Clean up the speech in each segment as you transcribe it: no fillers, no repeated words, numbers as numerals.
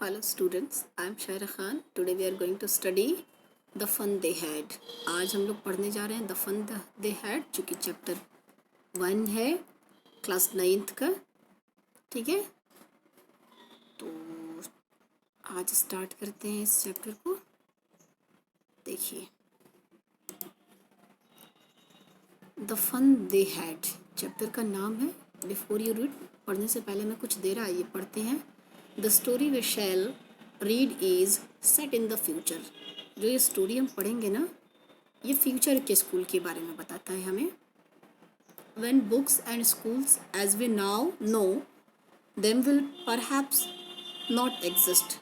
Hello students, I am Shaira Khan. Today we are going to study The Fun They Had. आज हम लोग पढ़ने जा रहे हैं The Fun They Had, जो कि चैप्टर 1 है, क्लास 9th का. ठीक है, तो आज स्टार्ट करते हैं इस चैप्टर को. देखिए, The Fun They Had chapter का नाम है. बिफोर यू रीड, पढ़ने से पहले मैं कुछ दे रहा है, ये पढ़ते हैं. The story we shall read is set in the future. जो ये स्टोरी हम पढ़ेंगे ना, ये फ्यूचर के स्कूल के बारे में बताता है हमें. When books and schools as we now know them will perhaps not exist.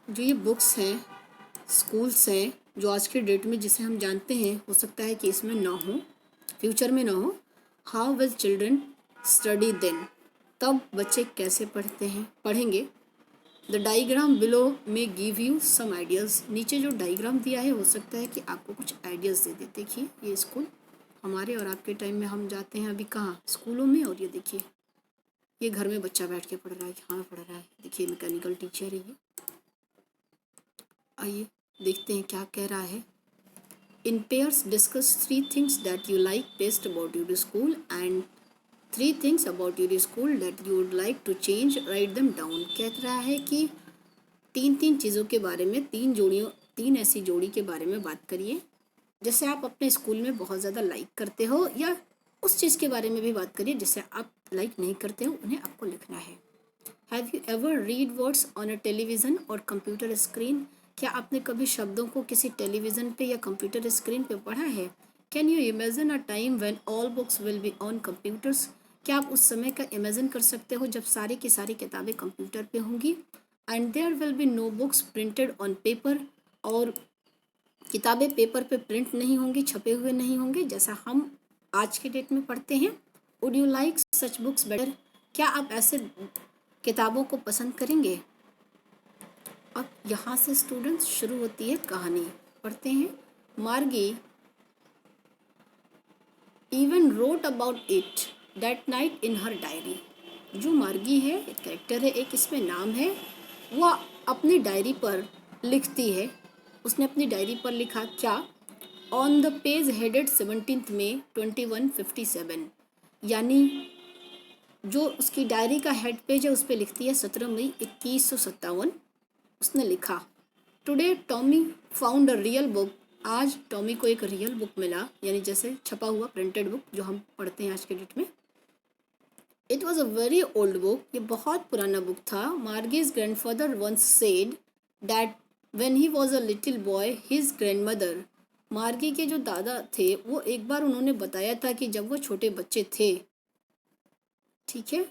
जो ये बुक्स हैं, स्कूल्स हैं, जो आज के डेट में जिसे हम जानते हैं, हो सकता है कि इसमें ना हो, फ्यूचर में ना हो. How will children study then? तब बच्चे कैसे पढ़ेंगे. द डाइग्राम बिलो में गिव यू सम आइडियाज़. नीचे जो डाइग्राम दिया है, हो सकता है कि आपको कुछ आइडियाज़ दे दे. देखिए, ये स्कूल हमारे और आपके टाइम में हम जाते हैं अभी कहाँ, स्कूलों में. और ये देखिए, ये घर में बच्चा बैठ के पढ़ रहा है, कहाँ पढ़ रहा है. देखिए, मैकेनिकल टीचर है ये. आइए देखते हैं क्या कह रहा है. इन pairs discuss 3 things that you like best about your school and 3 things about your school that you would like to change, write them down. कह रहा है कि तीन चीज़ों के बारे में, तीन ऐसी जोड़ी के बारे में बात करिए जैसे आप अपने स्कूल में बहुत ज़्यादा लाइक करते हो, या उस चीज़ के बारे में भी बात करिए जिसे आप लाइक नहीं करते हो, उन्हें आपको लिखना है. Have you ever read words on a television और कंप्यूटर स्क्रीन? क्या आपने कभी शब्दों को किसी टेलीविज़न पे या कंप्यूटर स्क्रीन पे पढ़ा है? Can you imagine a time when all books will be on computers? क्या आप उस समय का इमेजिन कर सकते हो जब सारी की सारी किताबें कंप्यूटर पे होंगी. And there will be no books printed on paper. और किताबें पेपर पे प्रिंट नहीं होंगी, छपे हुए नहीं होंगे जैसा हम आज के डेट में पढ़ते हैं. Would you like such books better? क्या आप ऐसे किताबों को पसंद करेंगे? अब यहाँ से स्टूडेंट्स शुरू होती है कहानी. पढ़ते हैं. मार्गी even wrote about it that night in her diary. जो मार्गी है, एक कैरेक्टर है, एक इसमें नाम है, वह अपनी डायरी पर लिखती है. उसने अपनी डायरी पर लिखा क्या? ऑन द पेज हेडेड 17 मई 2157. यानी जो उसकी डायरी का हेड पेज है, उस पर लिखती है 17 मई 2157. उसने लिखा, today Tommy found a real book. आज टॉमी को एक रियल बुक मिला, यानी जैसे छपा हुआ प्रिंटेड बुक जो हम पढ़ते हैं आज के डेट में. It was a very old book. ये बहुत पुराना बुक था. Margie's grandfather once said that when he was a little boy his grandmother. Margie के जो दादा थे, वो एक बार उन्होंने बताया था कि जब वो छोटे बच्चे थे, ठीक है,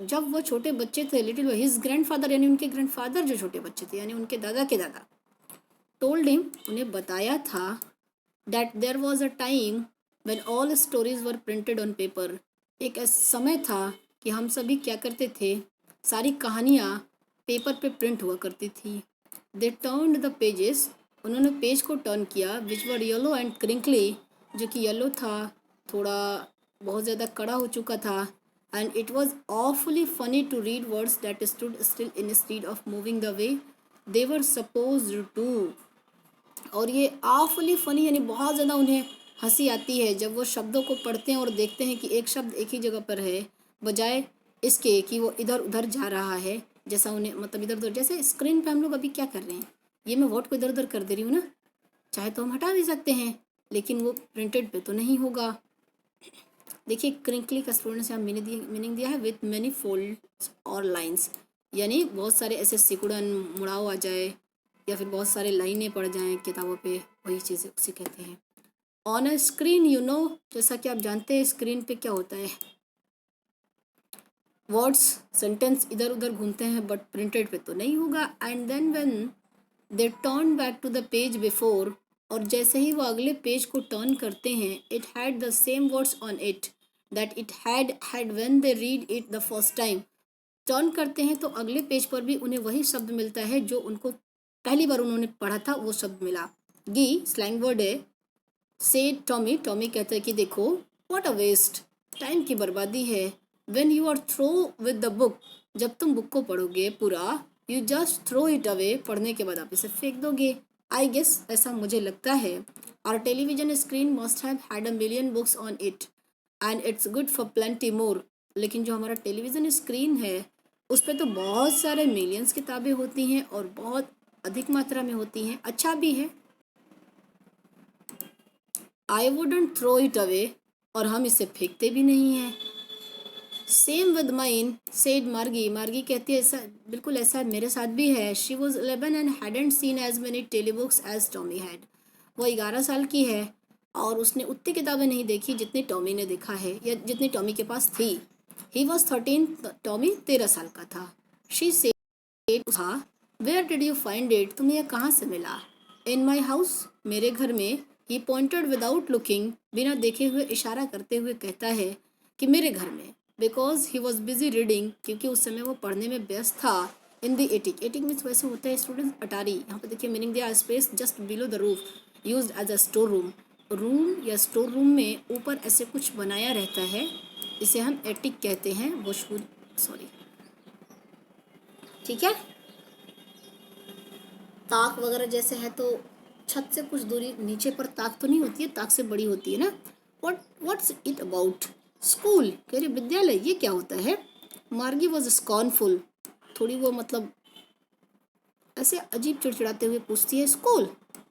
जब वो छोटे बच्चे थे, लिटिल बॉय, हिज ग्रैंडफादर यानी उनके ग्रैंडफादर जो छोटे बच्चे थे, यानी उनके दादा के दादा, टोल्ड हिम, उन्हें बताया था, that there was a time when all stories were printed on paper. एक ऐसा समय था कि हम सभी क्या करते थे, सारी कहानियाँ पेपर पे प्रिंट हुआ करती थी. दे टर्न्ड द पेजेस. उन्होंने पेज को टर्न किया. विच वर येलो एंड क्रिंकली. जो कि येलो था, थोड़ा बहुत ज़्यादा कड़ा हो चुका था. And it was awfully funny to read words that stood still instead of moving the way they were supposed to. और ये ऑफुली फनी यानी बहुत ज़्यादा उन्हें हंसी आती है जब वो शब्दों को पढ़ते हैं और देखते हैं कि एक शब्द एक ही जगह पर है, बजाय इसके कि वो इधर उधर जा रहा है. जैसा उन्हें, मतलब इधर उधर, जैसे स्क्रीन पे हम लोग अभी क्या कर रहे हैं, ये मैं वर्ड को इधर उधर कर दे रही हूँ ना, चाहे तो हम हटा भी सकते हैं, लेकिन वो प्रिंटेड पे तो नहीं होगा. देखिए, क्रिंकली का स्टूडेंट से हम मीनिंग दिया है विथ मैनी फोल्ड्स और लाइन्स. यानी बहुत सारे ऐसे सिकुड़न, मुड़ाव आ जाए, या फिर बहुत सारे लाइनें पड़ जाएं किताबों पे, वही चीज़ें उसे कहते हैं. On a screen, you know, जैसा कि आप जानते हैं स्क्रीन पे क्या होता है, वर्ड्स, सेंटेंस इधर उधर घूमते हैं, बट प्रिंटेड पे तो नहीं होगा. And then when they turn back to the page before. और जैसे ही वो अगले पेज को टर्न करते हैं, it had the same words on it that it had when they read it the first time. Turn करते हैं तो अगले पेज पर भी उन्हें वही शब्द मिलता है जो उनको पहली बार उन्होंने पढ़ा था, वो शब्द मिला. गी स्लैंग वर्ड है. से टॉमी, टॉमी कहता है कि देखो, व्हाट अ वेस्ट, टाइम की बर्बादी है. When you are through with the book, जब तुम बुक को पढ़ोगे पूरा, you just throw it away, पढ़ने के बाद आप इसे फेंक दोगे। आई गेस, ऐसा मुझे लगता है। Our television screen must have had a million books on it and it's good for plenty more. लेकिन जो हमारा टेलीविज़न स्क्रीन है उस पर तो बहुत सारे मिलियंस किताबें होती हैं और बहुत अधिक मात्रा में होती हैं, अच्छा भी है। I wouldn't throw it away, और हम इसे फेंकते भी नहीं हैं। सेम विद माइन सेड मार्गी, मार्गी कहती है ऐसा, बिल्कुल ऐसा मेरे साथ भी है। She was 11 and hadn't seen as many telebooks as Tommy had. वो 11 साल की है और उसने उतनी किताबें नहीं देखी जितनी टॉमी ने देखा है या जितनी टॉमी के पास थी। ही वॉज 13, टॉमी 13 साल का था। शी सेड, था, where did you find it, तुम्हें यह कहाँ से मिला? इन माई हाउस, मेरे घर में। ही पॉइंटेड विदाउट लुकिंग, बिना देखे हुए इशारा करते हुए कहता है कि मेरे घर में। Because he was busy reading, क्योंकि उस समय वो पढ़ने में व्यस्त था। In the attic, attic means वैसे होता है स्टूडेंट अटारी, यहाँ पे देखिए मीनिंग दिया, space just below the roof use as a store room. Room या स्टोर रूम में ऊपर ऐसे कुछ बनाया रहता है, इसे हम एटिक कहते हैं। वो सॉरी, ठीक है। ताक वगैरह जैसे है तो छत से कुछ दूरी नीचे पर ताक तो नहीं होती है, ताक से बड़ी होती है ना। What's it about? स्कूल, कह रही विद्यालय, ये क्या होता है? मार्गी वॉज स्कॉर्नफुल, थोड़ी वो मतलब ऐसे अजीब चिड़चिड़ाते हुए पूछती है, स्कूल,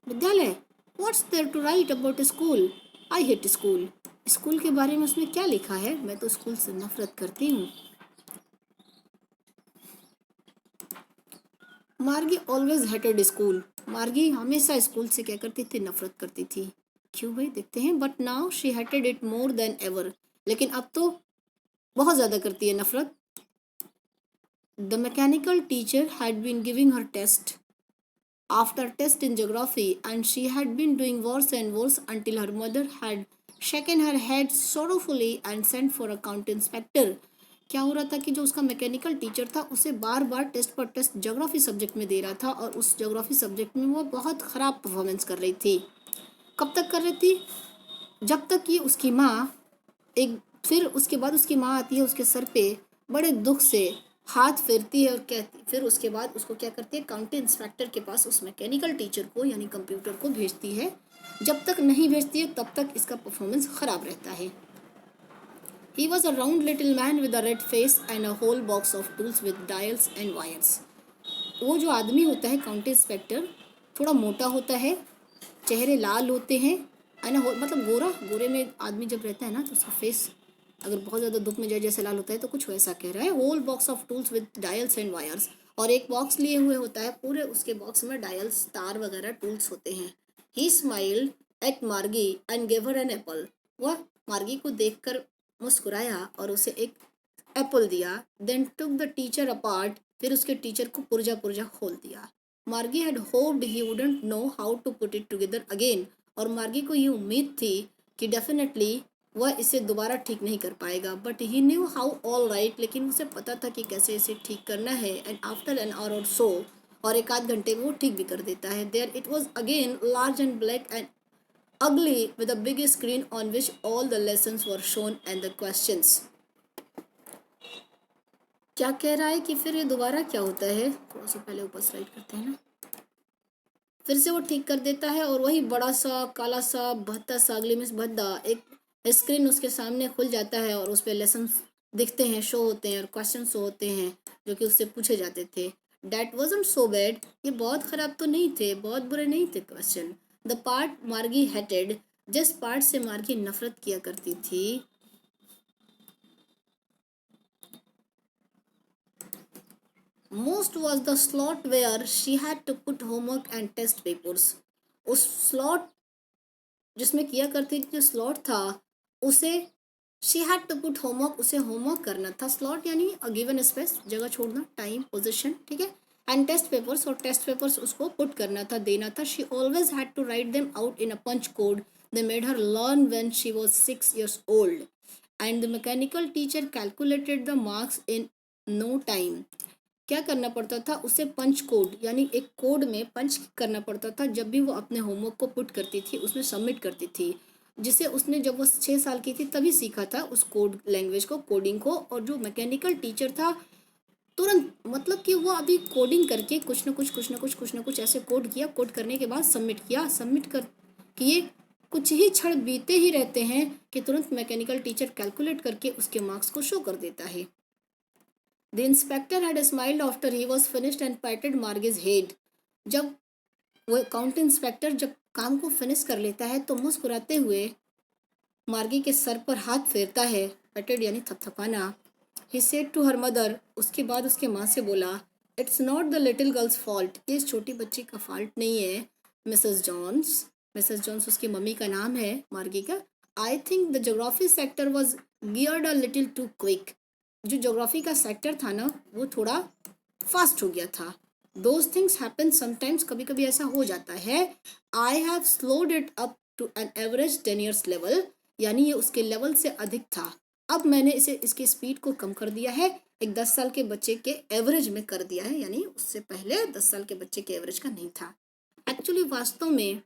विद्यालय, what's there to write about school? I hate school, school के बारे में उसमें क्या लिखा है? मैं तो स्कूल से नफरत करती हूँ। मार्गी ऑलवेज हेटेड स्कूल, मार्गी हमेशा स्कूल से क्या करती थी? नफरत करती थी। क्यों भाई, देखते हैं। But now she hated it more than ever, लेकिन अब तो बहुत ज़्यादा करती है नफरत। The mechanical teacher had been giving her test after test in geography and she had been doing worse and worse until her mother had shaken her head sorrowfully and sent for a county inspector। क्या हो रहा था कि जो उसका mechanical teacher था उसे बार बार test पर टेस्ट ज्योग्राफी सब्जेक्ट में दे रहा था और उस ज्योग्राफी सब्जेक्ट में वो बहुत ख़राब परफॉर्मेंस कर रही थी। कब तक कर रही थी? जब तक कि उसकी माँ एक, फिर उसके बाद उसकी माँ आती है उसके सर पे, बड़े दुख से हाथ फेरती है और कहती, फिर उसके बाद उसको क्या करती है? काउंटी इंस्पेक्टर के पास उस मैकेनिकल टीचर को यानी कंप्यूटर को भेजती है। जब तक नहीं भेजती है तब तक इसका परफॉर्मेंस खराब रहता है। He was a round little man with a red face and a whole box of tools with dials and wires। वो जो आदमी होता है काउंटी इंस्पेक्टर, थोड़ा मोटा होता है, चेहरे लाल होते हैं, है ना, मतलब गोरा, गोरे में आदमी जब रहता है ना तो उसका फेस अगर बहुत ज़्यादा धूप में जाए जैसे लाल होता है, तो कुछ वैसा कह रहा है। Whole box of tools with dials and wires, और एक बॉक्स लिए हुए होता है, पूरे उसके बॉक्स में डायल्स, तार वगैरह टूल्स होते हैं। He smiled at Margie and give her an apple. वह मार्गी को देखकर मुस्कुराया और उसे एक एप्पल दिया। Then took the teacher apart, फिर उसके टीचर को पुर्जा पुर्जा खोल दिया। Margie had hoped he wouldn't know how to put it together again, और मार्गी को ये उम्मीद थी कि डेफिनेटली वह इसे दोबारा ठीक नहीं कर पाएगा। But he knew how all right, लेकिन उसे पता था कि कैसे इसे ठीक करना है। एंड आफ्टर एन आवर और सो, और एक आध घंटे में वो ठीक भी कर देता है। There it was again large and black and ugly with a big screen on which all the lessons were shown and the questions। क्या कह रहा है कि फिर ये दोबारा क्या होता है? थोड़ा सा पहले ऊपर स्लाइड करते हैं ना। फिर से वो ठीक कर देता है और वही बड़ा सा काला सा भद्दा सा, अगली मिस भद्दा, एक स्क्रीन उसके सामने खुल जाता है और उस पर लेसन दिखते हैं, शो होते हैं और क्वेश्चन शो होते हैं जो कि उससे पूछे जाते थे। डैट वॉजंट सो बैड, ये बहुत ख़राब तो नहीं थे, बहुत बुरे नहीं थे क्वेश्चन। द पार्ट मार्गी हेटेड, जिस पार्ट से मार्गी नफरत किया करती थी, most was the slot where she had to put homework and test papers। उस स्लॉट जिसमें किया करती थी, जो स्लॉट था उसे she had to put homework, उसे होमवर्क करना था। स्लॉट यानी गिवन स्पेस, जगह छोड़ना, टाइम, पोजीशन, ठीक है। एंड टेस्ट पेपर्स, और टेस्ट पेपर्स उसको पुट करना था, देना था। She always had to write them out in a punch code they made her learn when she was 6 years old and the mechanical teacher calculated the marks in no time. क्या करना पड़ता था उसे? पंच code, यानी एक code में पंच करना पड़ता था जब भी वो अपने होमवर्क को पुट करती थी, उसमें सबमिट करती थी, जिसे उसने जब वो 6 साल की थी तभी सीखा था उस कोड लैंग्वेज को, कोडिंग को। और जो मैकेनिकल टीचर था तुरंत, मतलब कि वो अभी कोडिंग करके कुछ ना कुछ ऐसे कोड किया, कोड करने के बाद सबमिट किया, सबमिट कर किए कुछ ही क्षण बीते ही रहते हैं कि तुरंत मैकेनिकल टीचर कैलकुलेट करके उसके मार्क्स को शो कर देता है। The inspector had smiled after he was finished and patted Margie's head. जब वो अकाउंट इंस्पेक्टर जब काम को फिनिश कर लेता है तो मुस्कुराते हुए मार्गी के सर पर हाथ फेरता है, पैटेड यानी थपथपाना। He said to her mother, उसके बाद उसके माँ से बोला, it's not the little girl's fault, ये इस छोटी बच्ची का फॉल्ट नहीं है मिसेस जॉन्स। मिसेस जॉन्स उसकी मम्मी का नाम है मार्गी का। I think the geography sector was geared a little too quick. जो जोग्राफी का सेक्टर था ना वो थोड़ा फास्ट हो गया था। दोज थिंग्स हैपन समटाइम्स, कभी कभी ऐसा हो जाता है। I have slowed it up to an average 10 years level, यानी ये उसके लेवल से अधिक था। अब मैंने इसे इसकी स्पीड को कम कर दिया है, एक 10 साल के बच्चे के एवरेज में कर दिया है, यानी उससे पहले 10 साल के बच्चे के एवरेज का नहीं था। एक्चुअली वास्तव में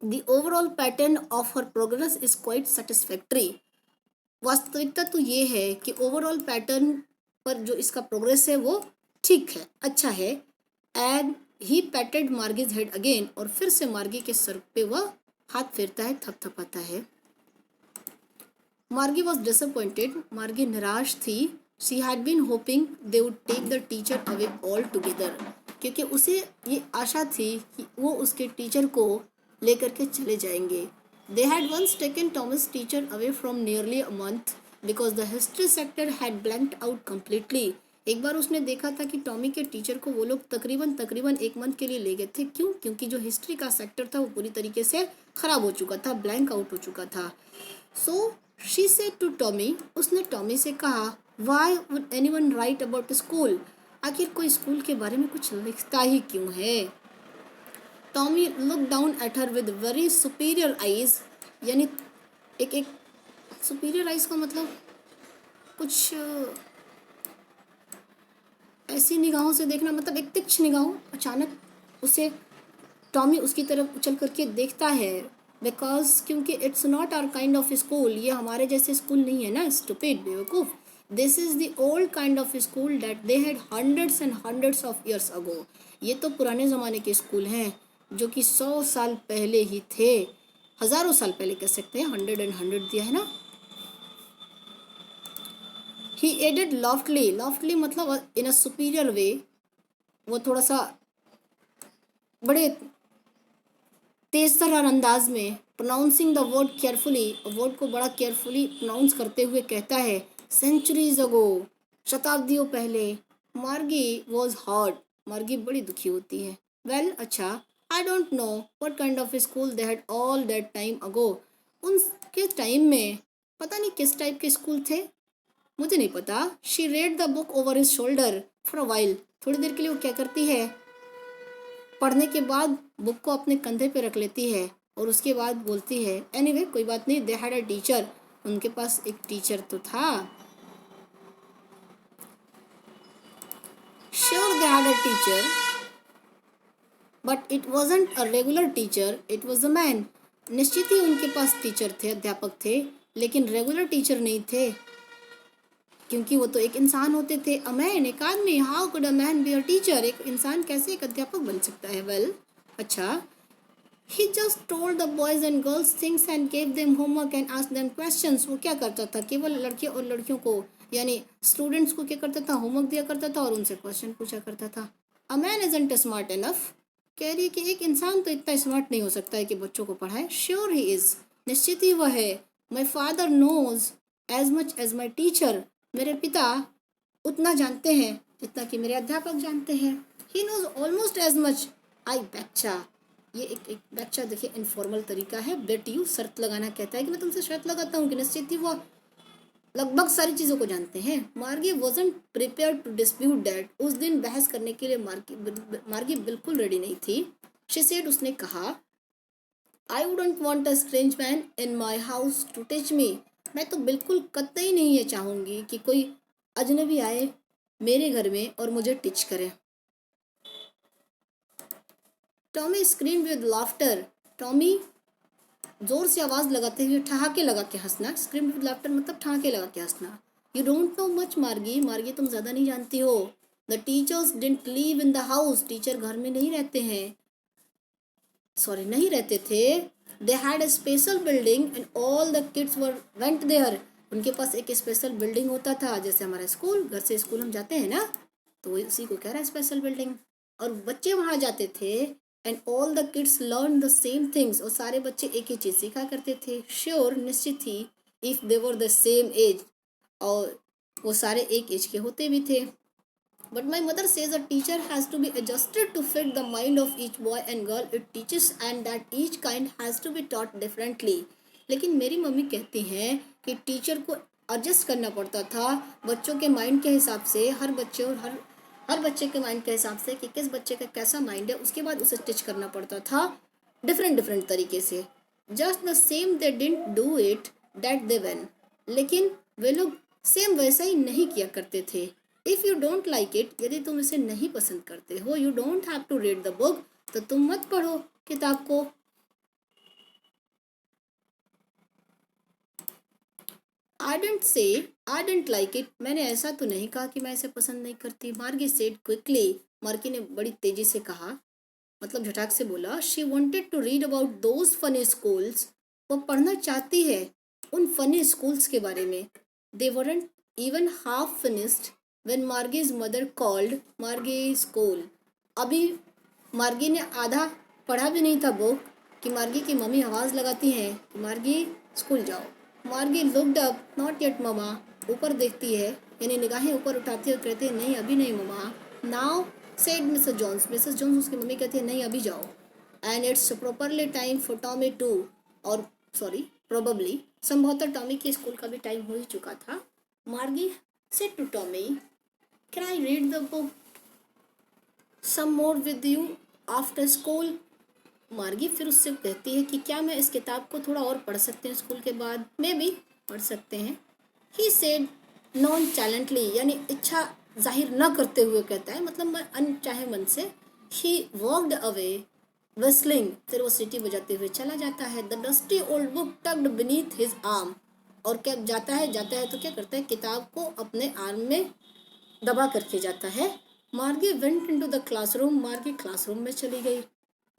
the overall pattern of her progress is quite satisfactory. वास्तविकता तो ये है कि ओवरऑल पैटर्न पर जो इसका प्रोग्रेस है वो ठीक है, अच्छा है। And he patted Margie's head again, और फिर से मार्गी के सर पे वह हाथ फेरता है, थपथपाता है। मार्गी वॉज डिसअपॉइंटेड, मार्गी निराश थी। She had been hoping they would take the teacher away altogether, क्योंकि उसे ये आशा थी कि वो उसके टीचर को लेकर के चले जाएंगे। They had once taken Tommy's teacher away from nearly a month because the history sector had blanked out completely. एक बार उसने देखा था कि टॉमी के टीचर को वो लोग तकरीबन 1 मंथ के लिए ले गए थे। क्यों? क्योंकि जो हिस्ट्री का सेक्टर था वो पूरी तरीके से खराब हो चुका था, ब्लैंक आउट हो चुका था। So she said to Tommy, उसने टॉमी से कहा, why would anyone write about school, आखिर कोई स्कूल के बारे में कुछ लिखता ही क्यों है। Tommy look down at her with very superior eyes, यानी एक सुपीरियर आईज का मतलब कुछ ऐसी निगाहों से देखना, मतलब एक तीक्ष्ण निगाहों। अचानक उसे टॉमी उसकी तरफ उछल करके देखता है, बिकॉज क्योंकि it's not our kind of school, ये हमारे जैसे स्कूल नहीं है ना, स्टूपिड बेवकूफ। This is the old kind of school that they had hundreds and hundreds of years ago. ये तो पुराने ज़माने के स्कूल हैं जो कि 100 साल पहले ही थे, हज़ारों साल पहले कह सकते हैं, 100 and 100 दिया है ना। ही एडेड लॉफ्टली, लॉफ्टली मतलब इन अ सुपीरियर वे, वो थोड़ा सा बड़े तेज तर्रार अंदाज में, pronouncing the word carefully, word को बड़ा केयरफुली प्रोनाउंस करते हुए कहता है, सेंचुरीज अगो, शताब्दियों पहले, मार्गी वॉज हॉट, मार्गी बड़ी दुखी होती है। वेल अच्छा, I don't know what kind of school they had all that time ago, उनके टाइम में पता नहीं किस टाइप के स्कूल थे, मुझे नहीं पता। She read the book over his shoulder for a while, थोड़ी देर के लिए वो क्या करती है, पढ़ने के बाद बुक को अपने कंधे पे रख लेती है और उसके बाद बोलती है, एनीवे कोई बात नहीं, दे हैड अ टीचर, उनके पास एक टीचर तो था। Sure they had a teacher but it wasn't a regular teacher, it was a man. निश्चित ही उनके पास टीचर थे, अध्यापक थे, लेकिन रेगुलर टीचर नहीं थे, क्योंकि वो तो एक इंसान होते थे। अ मैन, एक आदमी, how could a man be a teacher, एक इंसान कैसे एक अध्यापक बन सकता है। वेल अच्छा, he just told the boys and girls things and gave them homework and asked them questions। वो क्या करता था, केवल लड़के और लड़कियों को यानी स्टूडेंट्स को क्या करता था, होमवर्क दिया करता था और उनसे क्वेश्चन पूछा करता था। A man isn't smart enough, कह रही है कि एक इंसान तो इतना स्मार्ट नहीं हो सकता है कि बच्चों को पढ़ाए। श्योर ही इज, निश्चित ही वह है। My father knows as much as my teacher, मेरे पिता उतना जानते हैं जितना कि मेरे अध्यापक जानते हैं। He knows almost as much, I बच्चा, ये एक बच्चा देखिए इनफॉर्मल तरीका है, बेट यू शर्त लगाना कहता है कि मैं तुमसे शर्त लगाता हूँ कि निश्चित ही वो लगभग सारी चीज़ों को जानते हैं। Margie wasn't prepared to dispute that, उस दिन बहस करने के लिए मार्गी बिल्कुल रेडी नहीं थी। शी सेड, उसने कहा, I wouldn't want a strange man in my house to teach me, मैं तो बिल्कुल कतई नहीं ये चाहूँगी कि कोई अजनबी आए मेरे घर में और मुझे टीच करे। Tommy screen with laughter, Tommy जोर से आवाज़ लगाते हुए ठहाके लगा के हंसना, स्क्रीम विद लाफ्टर मतलब ठहाके लगा के हंसना। यू डोंट नो मच मार्गी, मार्गी तुम ज़्यादा नहीं जानती हो। The teachers didn't live in the house, teacher घर में नहीं रहते हैं, सॉरी नहीं रहते थे। They had a special building and all the kids were went there, उनके पास एक स्पेशल बिल्डिंग होता था, जैसे हमारा स्कूल, घर से स्कूल हम जाते हैं ना, तो उसी को कह रहा है स्पेशल बिल्डिंग, और बच्चे वहाँ जाते थे। And all the kids learn the same things, और सारे बच्चे एक ही चीज़ सीखा करते थे। श्योर निश्चित ही, if they were the same age, और वो सारे एक एज के होते भी थे। But my mother says a teacher has to be adjusted to fit the mind of each boy and girl it teaches and that each kind has to be taught differently. लेकिन मेरी mummy कहती हैं कि teacher को adjust करना पड़ता था बच्चों के माइंड के हिसाब से, हर बच्चे और हर बच्चे के माइंड के हिसाब से कि किस बच्चे का कैसा माइंड है, उसके बाद उसे टीच करना पड़ता था डिफरेंट तरीके से। Just the same they didn't do it that they when, लेकिन वे लोग सेम वैसा ही नहीं किया करते थे। If you don't like it, यदि तुम इसे नहीं पसंद करते हो, you don't have to read the book, तो तुम मत पढ़ो किताब को। आई didn't say I didn't like it, मैंने ऐसा तो नहीं कहा कि मैं इसे पसंद नहीं करती। मार्गी सेड क्विकली, मार्गी ने बड़ी तेजी से कहा, मतलब झटाक से बोला। She wanted to read about those funny schools, वो पढ़ना चाहती है उन फनी स्कूल्स के बारे में। They weren't even half finished when Margie's mother called Margie school, अभी मार्गी ने आधा पढ़ा भी नहीं था बुक कि मार्गी की मम्मी आवाज़ लगाती हैं कि मार्गी स्कूल जाओ। मार्गी looked up, not yet mama, ऊपर देखती है, यानी निगाहें ऊपर उठाती है और कहती है नहीं अभी नहीं mama. Now said Mrs Jones, Mrs Jones उसकी मम्मी कहती है नहीं अभी जाओ। And it's properly time for Tommy to, और सॉरी प्रोबेबली संभवतः टॉमी के स्कूल का भी टाइम हो ही चुका था। Margie said to Tommy, can I read the book some more with you after school. Margie फिर उससे कहती है कि क्या मैं इस किताब को थोड़ा और पढ़ सकते हैं स्कूल के बाद, मे बी पढ़ सकते हैं। ही सेड नॉन चैलेंटली, यानी इच्छा जाहिर न करते हुए कहता है, मतलब मैं अनचाहे मन से। ही वॉकड अवे विस्लिंग, फिर वो सीटी बजाते हुए चला जाता है। The dusty old book tugged beneath his arm, और क्या जाता है तो क्या करता है, किताब को अपने आर्म में दबा करके जाता है। Margie went into the classroom, Margie classroom में चली गई।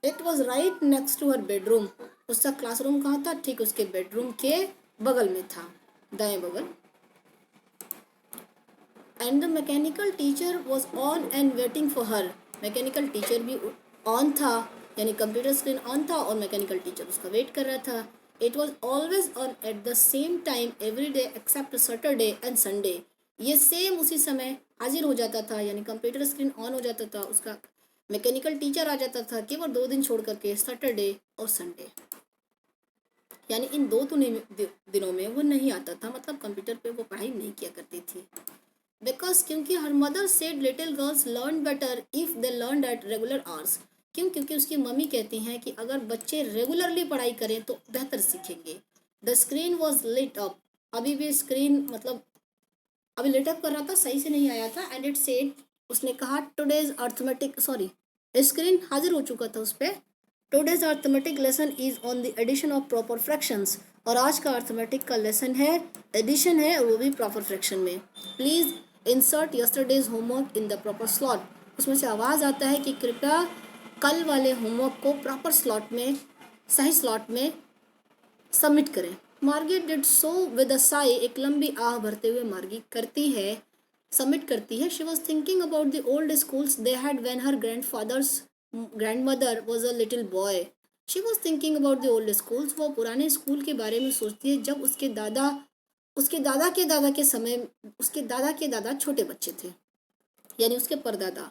It was right next to her bedroom, उसका क्लासरूम कहाँ था, ठीक उसके बेडरूम के बगल में था, दाएं बगल। And the mechanical teacher was on and waiting for her, mechanical teacher भी ऑन था, यानी कंप्यूटर स्क्रीन ऑन था और मैकेनिकल टीचर उसका वेट कर रहा था। It was always on at the same time every day except Saturday and Sunday, ये सेम उसी समय हाजिर हो जाता था, यानी कंप्यूटर स्क्रीन ऑन हो जाता था, उसका मैकेनिकल टीचर आ जाता था केवल 2 दिन छोड़ करके, सैटरडे और संडे, यानी इन 2 दिनों में वो नहीं आता था, मतलब कंप्यूटर पे वो पढ़ाई नहीं किया करती थी। बिकॉज क्योंकि her mother said little girls learn better if they learn at regular hours, क्योंकि उसकी मम्मी कहती हैं कि अगर बच्चे रेगुलरली पढ़ाई करें तो बेहतर सीखेंगे। The screen was lit up, अभी भी स्क्रीन मतलब अभी लिट अप कर रहा था, सही से नहीं आया था। एंड इट सेड, उसने कहा टुडेज अर्थमेटिक, सॉरी स्क्रीन हाजिर हो चुका था उस पर। Today's arithmetic lesson is on the addition of proper fractions, और आज का अर्थमेटिक का लेसन है एडिशन है, और वो भी प्रॉपर फ्रैक्शन में। Please insert yesterday's homework in the proper slot, उसमें से आवाज़ आता है कि कृपया कल वाले होमवर्क को प्रॉपर स्लॉट में, सही स्लॉट में सबमिट करें। मार्गी did so with a Sai, एक लंबी आह भरते हुए मार्गी करती है, सबमिट करती है। She was thinking about the old schools they had when her grandmother was a little boy. She was thinking about the old schools, वो पुराने स्कूल के बारे में सोचती है जब उसके दादा के समय, उसके दादा के दादा छोटे बच्चे थे, यानी उसके परदादा।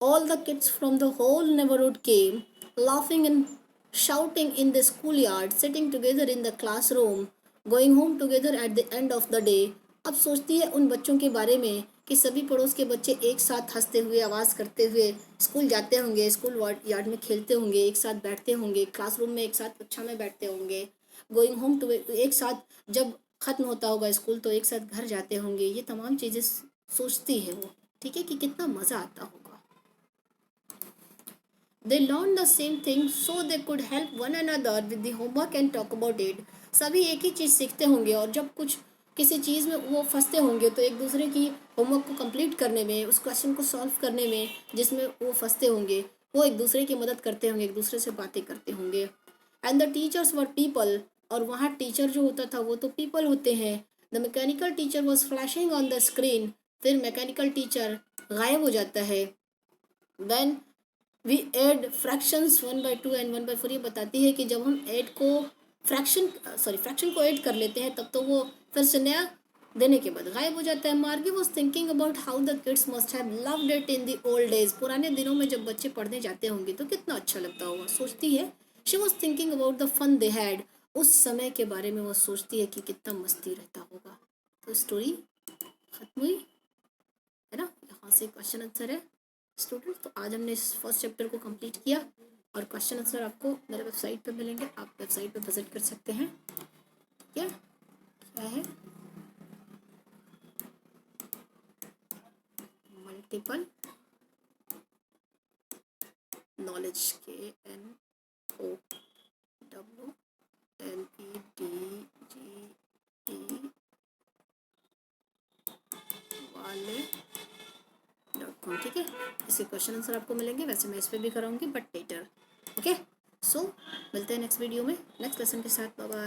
All the kids from the whole neighbourhood came laughing and shouting in the schoolyard, sitting together in the classroom, going home together at the end of the day। अब सोचती है उन बच्चों के बारे में कि सभी पड़ोस के बच्चे एक साथ हंसते हुए, आवाज़ करते हुए स्कूल जाते होंगे, स्कूल यार्ड में खेलते होंगे, एक साथ बैठते होंगे, क्लासरूम में एक साथ कक्षा में बैठते होंगे, गोइंग होम टू, एक साथ जब ख़त्म होता होगा स्कूल तो एक साथ घर जाते होंगे। ये तमाम चीज़ें सोचती है वो, ठीक है, कि कितना मज़ा आता होगा। They learned the same thing so they could help one another with the homework and talk about it। सभी एक ही चीज़ सीखते होंगे और जब कुछ किसी चीज़ में वो फंसते होंगे तो एक दूसरे की होमवर्क को कंप्लीट करने में, उस क्वेश्चन को सॉल्व करने में जिसमें वो फंसते होंगे, वो एक दूसरे की मदद करते होंगे, एक दूसरे से बातें करते होंगे। And the teachers were people, और वहाँ टीचर जो होता था वो तो पीपल होते हैं। The mechanical teacher was flashing on the screen, फिर मैकेनिकल टीचर गायब हो जाता है। Then we add fractions 1/2 and 1/4, ये बताती है कि जब हम ऐड को फ्रैक्शन को ऐड कर लेते हैं तब तो वो फिर से नया देने के बाद गायब हो जाता है। मार्गी was thinking about how the kids must have loved it in the old days, पुराने दिनों में जब बच्चे पढ़ने जाते होंगे तो कितना अच्छा लगता होगा, सोचती है। She was thinking about the fun they had, उस समय के बारे में वो सोचती है कि कितना मस्ती रहता होगा। तो स्टोरी खत्म हुई है ना, यहाँ से क्वेश्चन आंसर है स्टूडेंट। तो आज हमने इस फर्स्ट चैप्टर को कंप्लीट किया और क्वेश्चन आंसर आपको मेरे वेबसाइट पे मिलेंगे, आप वेबसाइट पे विजिट कर सकते हैं। ठीक है, क्या है मल्टीपल नॉलेज, KNOWLEDGE वाले .com। ठीक है, इसके क्वेश्चन आंसर आपको मिलेंगे, वैसे मैं इस पर भी कराऊंगी बट लेटर। ओके, सो मिलते हैं नेक्स्ट वीडियो में नेक्स्ट लेसन के साथ। Bye bye.